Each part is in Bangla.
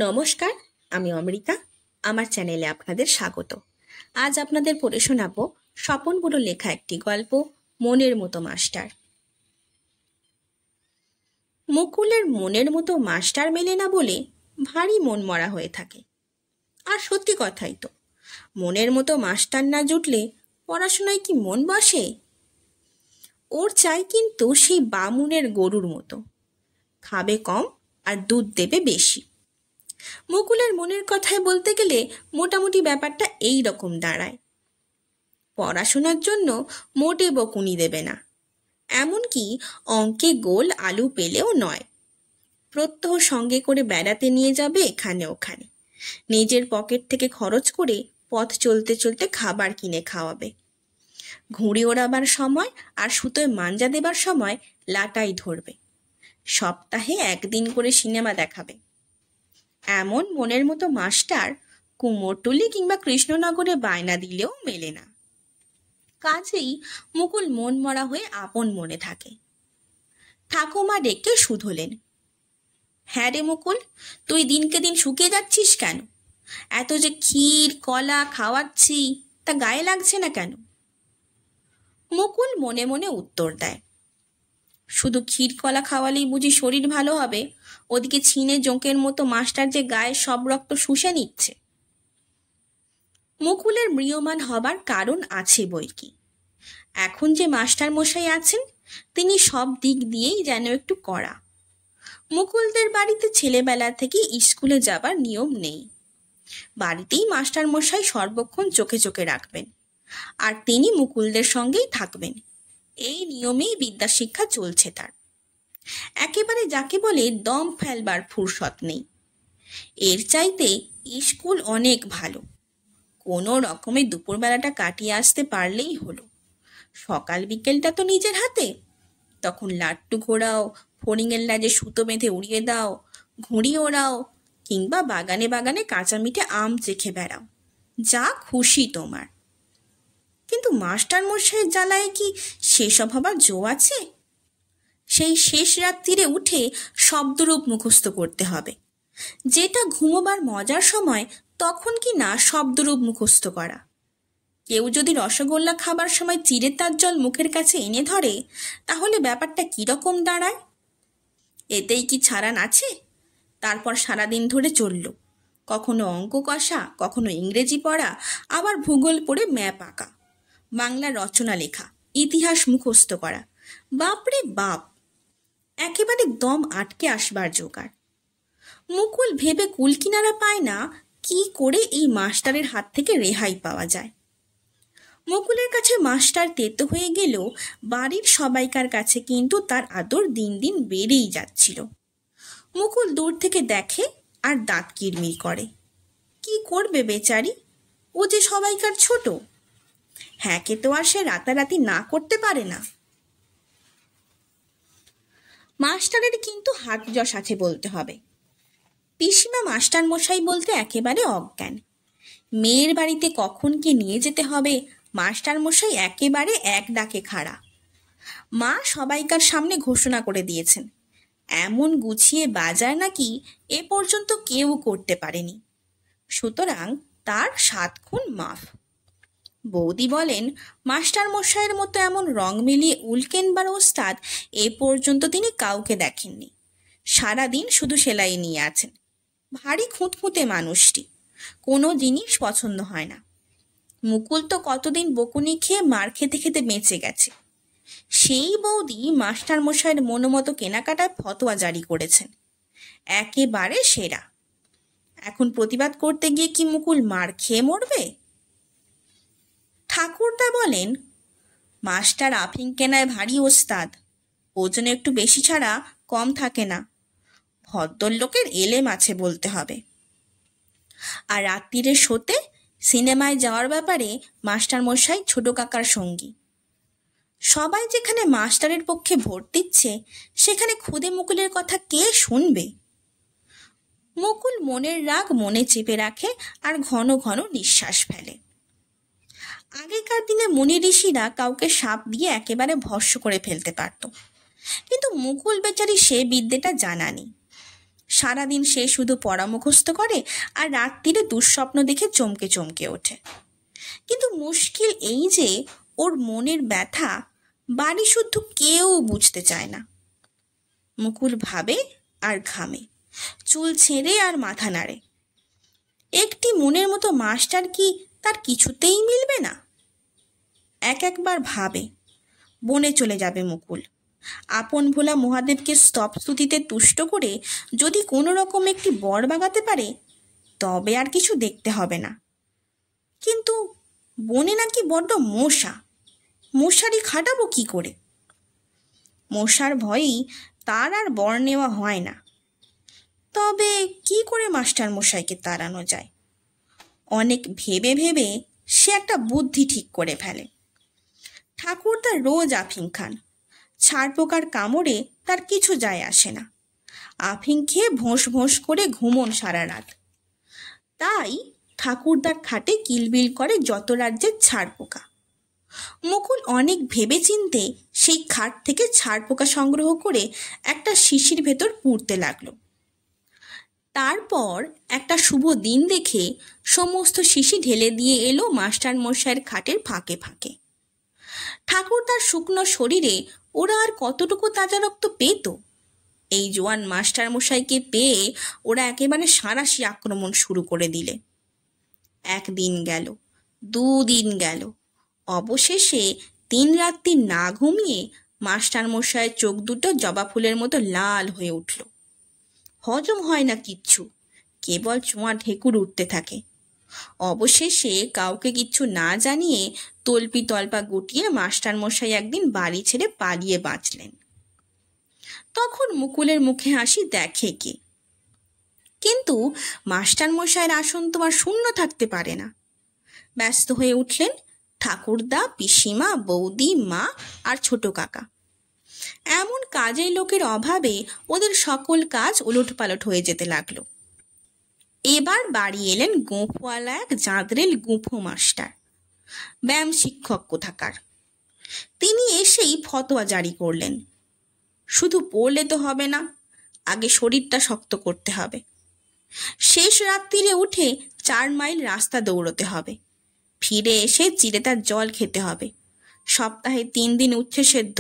নমস্কার, আমি অমৃতা। আমার চ্যানেলে আপনাদের স্বাগত। আজ আপনাদের পড়ে শোনাবো স্বপন বুড়োর লেখা একটি গল্প, মনের মতো মাস্টার। মুকুলের মনের মতো মাস্টার মেলে না বলে ভারী মন মরা হয়ে থাকে। আর সত্যি কথাই তো, মনের মতো মাস্টার না জুটলে পড়াশোনায় কি মন বসে? ওর চাই কিন্তু সেই বামুনের গরুর মতো, খাবে কম আর দুধ দেবে বেশি। মুকুলের মনের কথায় বলতে গেলে মোটামুটি ব্যাপারটা এই রকম দাঁড়ায়। পড়াশোনার জন্য মোটে বকুনি দেবে না, এমনকি অঙ্কে গোল আলু পেলেও নয়। প্রত্যহ সঙ্গে করে বেড়াতে নিয়ে যাবে এখানে ওখানে, নিজের পকেট থেকে খরচ করে পথ চলতে চলতে খাবার কিনে খাওয়াবে। ঘুড়ি ওড়াবার সময় আর সুতোয় মাঞ্জা দেবার সময় লাটাই ধরবে। সপ্তাহে একদিন করে সিনেমা দেখাবে। এমন মনের মতো মাস্টার কুমোরটুলি কিংবা কৃষ্ণনগরে বায়না দিলেও মেলে না। কাজেই মুকুল মন মরা হয়ে আপন মনে থাকে। ঠাকুমা ডেকে শুধলেন, হ্যাঁ রে মুকুল, তুই দিনকে দিন শুকিয়ে যাচ্ছিস কেন? এত যে ক্ষীর কলা খাওয়াচ্ছি, তা গায়ে লাগছে না কেন? মুকুল মনে মনে উত্তর দেয়, শুধু ক্ষীর কলা খাওয়ালেই বুঝি শরীর ভালো হবে? ওদিকে ছিনে জোঁকের মতো মাস্টার যে গায়ে সব রক্ত শুষে নিচ্ছে। মুকুলের ম্রিয়মাণ হবার কারণ আছে বৈকি। এখন যে মাস্টার মশাই আছেন, তিনি সব দিক দিয়েই যেন একটু কড়া। মুকুলদের বাড়িতে ছেলেবেলা থেকে স্কুলে যাবার নিয়ম নেই। বাড়িতেই মাস্টার মশাই সর্বক্ষণ চোখে চোখে রাখবেন, আর তিনি মুকুলদের সঙ্গেই থাকবেন। এই নিয়মেই বিদ্যাশিক্ষা চলছে তার। একেবারে যাকে বলে দম ফেলবার ফুরসত নেই। এর চাইতে স্কুল অনেক ভালো। কোনো রকমে দুপুরবেলাটা কাটিয়ে আসতে পারলেই হলো। সকাল বিকেলটা তো নিজের হাতে। তখন লাট্টু ঘোরাও, ফড়িংয়ের লাজে সুতো বেঁধে উড়িয়ে দাও, ঘুড়ি ওড়াও, কিংবা বাগানে বাগানে কাঁচা মিঠে আম চেখে বেড়াও, যা খুশি তোমার। কিন্তু মাস্টার মশাইয়ের জ্বালায় কি সেসব হবার জো আছে? সেই শেষ রাত্রিরে উঠে শব্দরূপ মুখস্থ করতে হবে। যেটা ঘুমোবার মজার সময়, তখন কি না শব্দরূপ মুখস্থ করা। কেউ যদি রসগোল্লা খাবার সময় চিড়ে তার জল মুখের কাছে এনে ধরে, তাহলে ব্যাপারটা কীরকম দাঁড়ায়? এতেই কি ছাড়ান আছে? তারপর সারাদিন ধরে চলল, কখনো অঙ্ক কষা, কখনো ইংরেজি পড়া, আবার ভূগোল পড়ে ম্যাপ আঁকা, বাংলা রচনা লেখা, ইতিহাস মুখস্থ করা। বাপরে বাপ, একেবারে দম আটকে আসবার জোগাড়। মুকুল ভেবে কুলকিনারা পায় না কি করে এই মাস্টারের হাত থেকে রেহাই পাওয়া যায়। মুকুলের কাছে মাস্টার তেতো হয়ে গেলেও বাড়ির সবাইকার কাছে কিন্তু তার আদর দিন দিন বেড়েই যাচ্ছিল। মুকুল দূর থেকে দেখে আর দাঁত কিরমির করে। কি করবে বেচারি, ও যে সবাইকার ছোট। হ্যাঁকে তো আর সে রাতারাতি না করতে পারে না। মাস্টারের কিন্তু হাত যশ আছে বলতে হবে। পিসিমা মাস্টার মশাই বলতে একেবারে অজ্ঞান। মেয়ের বাড়িতে কখন কি নিয়ে যেতে হবে, মাস্টার মশাই একেবারে এক ডাকে খাড়া। মা সবাইকার সামনে ঘোষণা করে দিয়েছেন, এমন গুছিয়ে বাজার নাকি এ পর্যন্ত কেউ করতে পারেনি। সুতরাং তার 7 খুন মাফ। বৌদি বলেন, মাস্টার মশাইয়ের মতো এমন রং মিলিয়ে উল্কেনবার ওস্তাদ এ পর্যন্ত তিনি কাউকে দেখেননি। সারাদিন শুধু সেলাই নিয়ে আছেন। ভারী খুঁতখুঁতে মানুষটি, কোনো জিনিস পছন্দ হয় না। মুকুল তো কতদিন বকুনি খেয়ে মার খেতে খেতে বেঁচে গেছে। সেই বৌদি মাস্টার মশাইয়ের মনোমতো কেনাকাটায় ফতোয়া জারি করেছেন, একেবারে সেরা। এখন প্রতিবাদ করতে গিয়ে কি মুকুল মার খেয়ে মরবে? ঠাকুরদা বলেন, মাস্টার আফিং কেনায় ভারী ওস্তাদ, ওজনে একটু বেশি ছাড়া কম থাকে না। ভদ্রলোকের এলেম আছে বলতে হবে। আর রাত্রিরে শোতে সিনেমায় যাওয়ার ব্যাপারে মাস্টার মশাই ছোট কাকার সঙ্গী। সবাই যেখানে মাস্টারের পক্ষে ভোট দিচ্ছে, সেখানে খুদে মুকুলের কথা কে শুনবে? মুকুল মনের রাগ মনে চেপে রাখে আর ঘন ঘন নিঃশ্বাস ফেলে। আগেকার দিনে মুনি ঋষিরা কাউকে সাপ দিয়ে একেবারে ভস্ম করে ফেলতে পারত, কিন্তু মুকুল বেচারি সে বিদ্যেটা জানা নেই। সারাদিন সে শুধু পড়া মুখস্থ করে আর রাত্রিরে দুঃস্বপ্ন দেখে চমকে চমকে ওঠে। কিন্তু মুশকিল এই যে ওর মনের ব্যথা বাড়ি শুদ্ধ কেউ বুঝতে চায় না। মুকুল ভাবে আর ঘামে, চুল ছেঁড়ে আর মাথা নাড়ে। একটি মনের মতো মাস্টার কি তার কিছুতেই মিলবে না? একবার ভাবে বনে চলে যাবে মুকুল। আপন ভোলা মহাদেবকে স্তবস্তুতিতে তুষ্ট করে যদি কোনো রকম একটি বর বাগাতে পারে তবে আর কিছু দেখতে হবে না। কিন্তু বনে নাকি বড্ড মশারি খাটাবো কি করে? মশার ভয়েই তার আর বর নেওয়া হয় না। তবে কি করে মাস্টার মশাইকে তাড়ানো যায়? অনেক ভেবে ভেবে সে একটা বুদ্ধি ঠিক করে ফেলে। ঠাকুরদা রোজ আফিং খান, ছাড় পোকার কামড়ে তার কিছু যায় আসে না। আফিং খেয়ে ভোঁস ভোঁস করে ঘুমন সারা রাত। তাই ঠাকুরদার খাটে কিলবিল করে যত রাজ্যের ছাড় পোকা। মুকুল অনেক ভেবে চিনতে সেই খাট থেকে ছাড় পোকা সংগ্রহ করে একটা শিশির ভেতর পুড়তে লাগলো। তারপর একটা শুভ দিন দেখে সমস্ত শিশি ঢেলে দিয়ে এলো মাস্টার মশাইয়ের খাটের ফাঁকে ফাঁকে। ঠাকুরদার শুকনো শরীরে ওরা আর কতটুকু তাজা রক্ত পেত? এই জোয়ান মাস্টার মশাইকে পেয়ে ওরা একেবারে সাঁড়াশি আক্রমণ শুরু করে দিলে। একদিন গেল, দুদিন গেল, অবশেষে 3 রাত্রি না ঘুমিয়ে মাস্টার মশাইয়ের চোখ দুটো জবা ফুলের মতো লাল হয়ে উঠল। হজম হয় না কিচ্ছু, কেবল চোঁয়া ঢেকুর উঠতে থাকে। অবশেষে কাউকে কিচ্ছু না জানিয়ে তল্পি তল্পা গুটিয়ে মাস্টার মশাই একদিন বাড়ি ছেড়ে পালিয়ে বাঁচলেন। তখন মুকুলের মুখে হাসি দেখে কে? কিন্তু মাস্টার মশাইয়ের আসন তো আর শূন্য থাকতে পারে না। ব্যস্ত হয়ে উঠলেন ঠাকুরদা, পিসিমা, বৌদি, মা আর ছোট কাকা। এমন কাজের লোকের অভাবে ওদের সকল কাজ উলটপালট হয়ে যেতে লাগলো। এবার বাড়ি এলেন গোঁফওয়ালা এক জাঁদরেল গুঁফো মাস্টার, ব্যায়াম শিক্ষক কোথাকার। তিনি এসেই ফতোয়া জারি করলেন, শুধু পড়লে তো হবে না, আগে শরীরটা শক্ত করতে হবে। শেষ রাত্রিরে উঠে 4 মাইল রাস্তা দৌড়তে হবে, ফিরে এসে চিড়েতার জল খেতে হবে, সপ্তাহে 3 দিন উচ্ছে সেদ্ধ,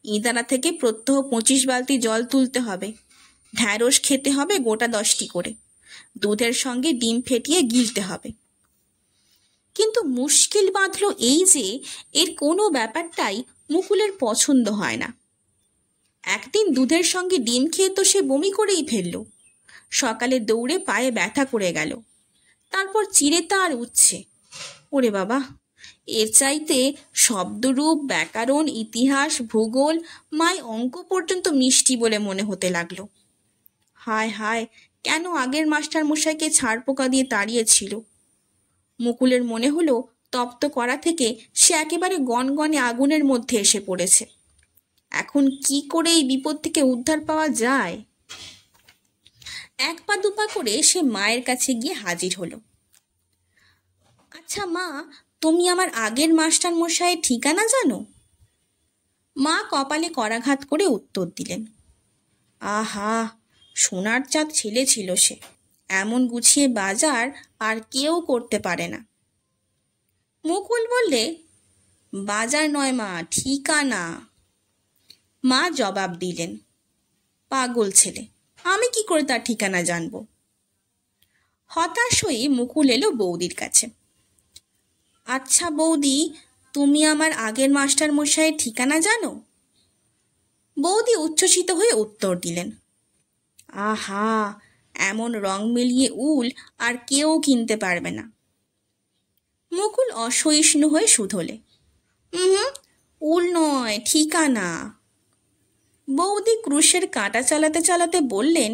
ইদারা থেকে প্রত্যহ 25 বালতি জল তুলতে হবে, ঢ্যাঁড়স খেতে হবে গোটা 10টি করে, দুধের সঙ্গে ডিম ফেটিয়ে গিলতে হবে। কিন্তু মুশকিল বাঁধল এই যে এর কোনো ব্যাপারটাই মুকুলের পছন্দ হয় না। একদিন দুধের সঙ্গে ডিম খেয়ে তো সে বমি করেই ফেলল। সকালে দৌড়ে পায়ে ব্যথা করে গেল, তারপর চিড়েতা আর উচ্ছে। ওরে বাবা, এর চাইতে শব্দরূপ, ব্যাকরণ, ইতিহাস, ভূগোল, মায় অঙ্ক পর্যন্ত মিষ্টি বলে মনে হতে লাগলো। হায় হায়, কেন আগের মাস্টার মশাইকে ছাড় পোকা দিয়ে তাড়িয়েছিল? মুকুলের মনে হলো তপ্ত করা থেকে সে একেবারে গনগনে আগুনের মধ্যে এসে পড়েছে। এখন কি করে এই বিপদ থেকে উদ্ধার পাওয়া যায়? 1 পা 2 পা করে সে মায়ের কাছে গিয়ে হাজির হলো। আচ্ছা মা, তুমি আমার আগের মাস্টার মশাইয়ের ঠিকানা জানো? মা কপালে করাঘাত করে উত্তর দিলেন, আহা, সোনার চাঁদ ছেলে ছিল সে, এমন গুছিয়ে বাজার আর কেউ করতে পারে না। মুকুল বললে, বাজার নয় মা, ঠিকানা। মা জবাব দিলেন, পাগল ছেলে, আমি কি করে তার ঠিকানা জানবো? হতাশ হয়ে মুকুল এলো বৌদির কাছে। আচ্ছা বৌদি, তুমি আমার আগের মাস্টার মশাইয়ের ঠিকানা জানো? বৌদি উচ্ছ্বসিত হয়ে উত্তর দিলেন, আহা, এমন রং মিলিয়ে উল আর কেউ কিনতে পারবে না। মুকুল অসহিষ্ণু হয়ে শুধোলে, উল নয়, ঠিকানা। বৌদি ক্রুশের কাঁটা চালাতে চালাতে বললেন,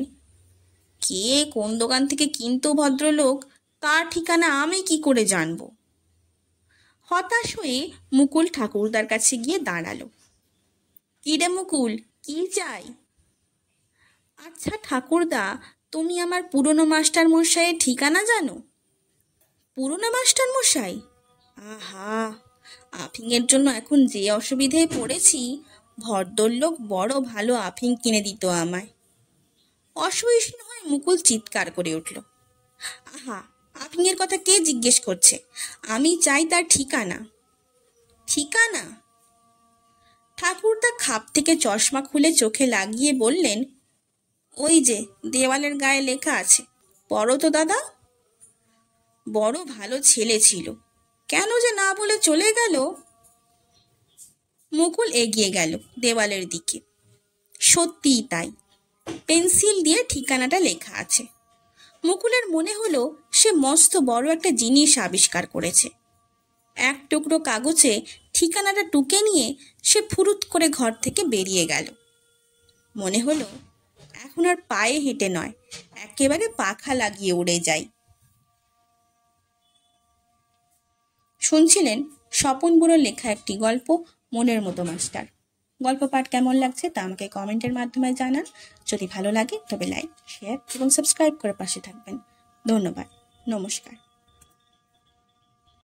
কে কোন দোকান থেকে কিনতো ভদ্রলোক, তার ঠিকানা আমি কি করে জানবো? হতাশ হয়ে মুকুল ঠাকুরদার কাছে গিয়ে দাঁড়ালো। কি রে মুকুল, কি চাই? আচ্ছা ঠাকুরদা, তুমি আমার পুরনো মাস্টার মশাইয়ের ঠিকানা জানো? পুরনো মাস্টার মশাই? আহা, আফিংয়ের জন্য এখন যে অসুবিধায় পড়েছি, ভদ্রলোক বড় ভালো আফিং কিনে দিত আমায়। অসহিষ্ণু হয়ে মুকুল চিৎকার করে উঠল, আহা, আপনি এর কথা কে জিজ্ঞেস করছে? আমি চাই তার ঠিকানা। ঠিকানা? ঠাকুরদা খাপ থেকে চশমা খুলে চোখে লাগিয়ে বললেন, ওই যে দেওয়ালের গায়ে লেখা আছে, পড়ো তো দাদা। বড় ভালো ছেলে ছিল, কেন যে না বলে চলে গেল। মুকুল এগিয়ে গেল দেওয়ালের দিকে। সত্যিই তাই, পেন্সিল দিয়ে ঠিকানাটা লেখা আছে। মুকুলের মনে হলো সে মস্ত বড় একটা জিনিস আবিষ্কার করেছে। এক টুকরো কাগজে ঠিকানাটা টুকে নিয়ে সে ফুরুত করে ঘর থেকে বেরিয়ে গেল। মনে হলো এখন আর পায়ে হেঁটে নয়, একেবারে পাখা লাগিয়ে উড়ে যাই। শুনছিলেন স্বপন বুড়োর লেখা একটি গল্প, মনের মতো মাস্টার। গল্প পাঠ কেমন লাগছে তা আমাকে কমেন্টের মাধ্যমে জানান। যদি ভালো লাগে তবে লাইক, শেয়ার এবং সাবস্ক্রাইব করে পাশে থাকবেন। ধন্যবাদ। নমস্কার।